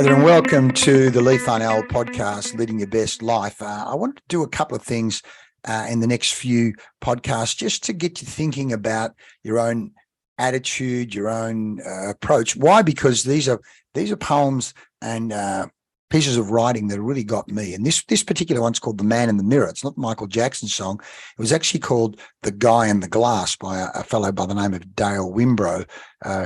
Hi there, and welcome to the Lee Farnell podcast, Leading Your Best Life. I want to do a couple of things in the next few podcasts just to get you thinking about your own attitude, your own approach. Why? Because these are poems and pieces of writing that really got me. And this particular one's called The Man in the Mirror. It's not Michael Jackson's song. It was actually called The Guy in the Glass by a fellow by the name of Dale Wimbrow,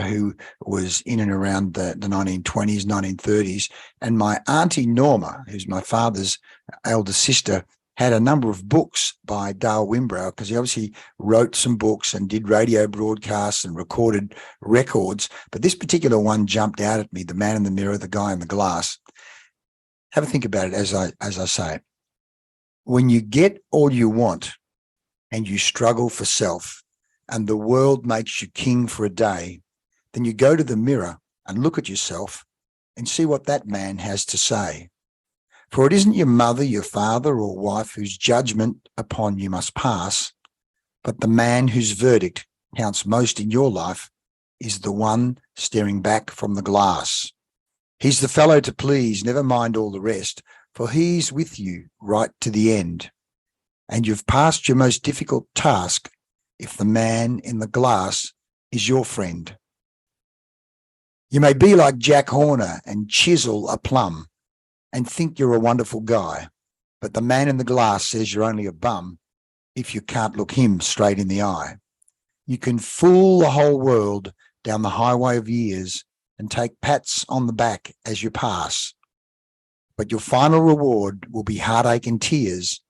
who was in and around the 1920s, 1930s. And my auntie Norma, who's my father's elder sister, had a number of books by Dale Wimbrow because he obviously wrote some books and did radio broadcasts and recorded records. But this particular one jumped out at me, The Man in the Mirror, The Guy in the Glass. Have a think about it as I say it. When you get all you want and you struggle for self and the world makes you king for a day, then you go to the mirror and look at yourself and see what that man has to say. For it isn't your mother, your father or wife whose judgment upon you must pass, but the man whose verdict counts most in your life is the one staring back from the glass. He's the fellow to please, never mind all the rest, for he's with you right to the end. And you've passed your most difficult task if the man in the glass is your friend. You may be like Jack Horner and chisel a plum and think you're a wonderful guy, but the man in the glass says you're only a bum if you can't look him straight in the eye. You can fool the whole world down the highway of years and take pats on the back as you pass, but your final reward will be heartache and tears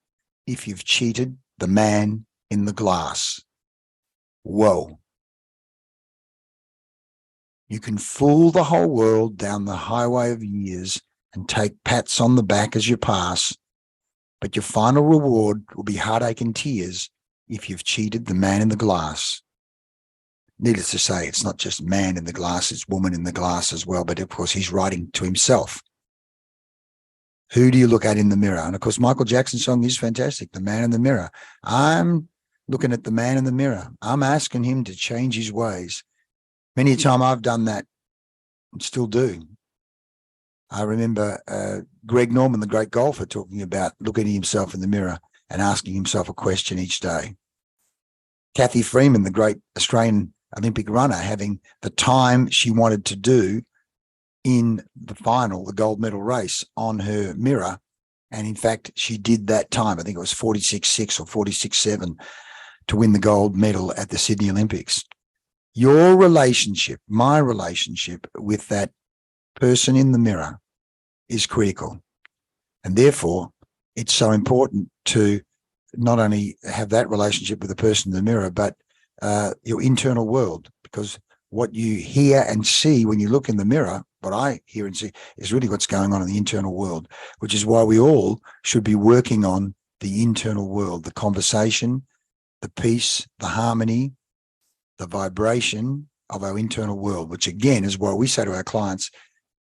if you've cheated the man in the glass. Whoa. You can fool the whole world down the highway of years and take pats on the back as you pass, but your final reward will be heartache and tears if you've cheated the man in the glass. Needless to say, it's not just man in the glass, it's woman in the glass as well. But of course, he's writing to himself. Who do you look at in the mirror? And of course, Michael Jackson's song is fantastic, The Man in the Mirror. I'm looking at the man in the mirror. I'm asking him to change his ways. Many a time I've done that and still do. I remember Greg Norman, the great golfer, talking about looking at himself in the mirror and asking himself a question each day. Kathy Freeman, the great Australian Olympic runner, having the time she wanted to do in the final, the gold medal race, on her mirror. And in fact, she did that time. I think it was 46.6 or 46.7 to win the gold medal at the Sydney Olympics. Your relationship, my relationship with that person in the mirror is critical. And therefore, it's so important to not only have that relationship with the person in the mirror, but your internal world, because what you hear and see when you look in the mirror, what I hear and see, is really what's going on in the internal world, which is why we all should be working on the internal world, the conversation, the peace, the harmony, the vibration of our internal world, which again is why we say to our clients,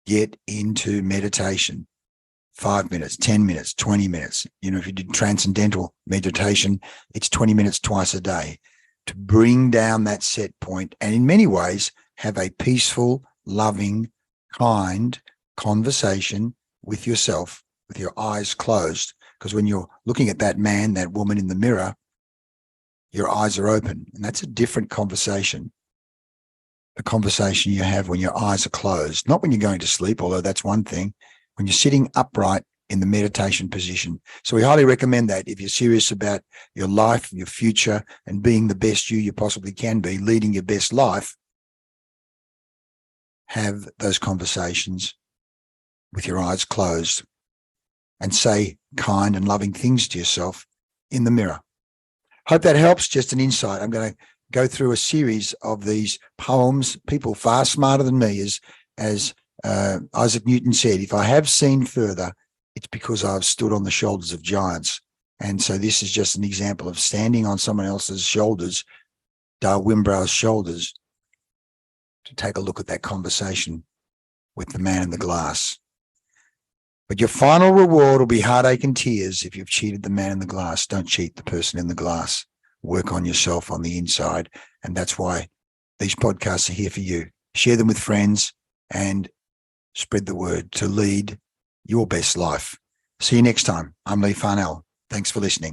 get into meditation. 5 minutes, 10 minutes, 20 minutes. If you did transcendental meditation, it's 20 minutes twice a day to bring down that set point and in many ways have a peaceful, loving, kind conversation with yourself, with your eyes closed. Because when you're looking at that man, that woman in the mirror, your eyes are open. And that's a different conversation. The conversation you have when your eyes are closed, not when you're going to sleep, although that's one thing, when you're sitting upright in the meditation position. So we highly recommend that if you're serious about your life, your future, and being the best you possibly can be, leading your best life, have those conversations with your eyes closed and say kind and loving things to yourself in the mirror. Hope that helps. Just an insight. I'm going to go through a series of these poems. People far smarter than me, as Isaac Newton said, if I have seen further, it's because I've stood on the shoulders of giants. And so this is just an example of standing on someone else's shoulders, Dale Wimbrow's shoulders, to take a look at that conversation with the man in the glass. But your final reward will be heartache and tears if you've cheated the man in the glass. Don't cheat the person in the glass. Work on yourself on the inside. And that's why these podcasts are here for you. Share them with friends and spread the word to lead your best life. See you next time. I'm Lee Farnell. Thanks for listening.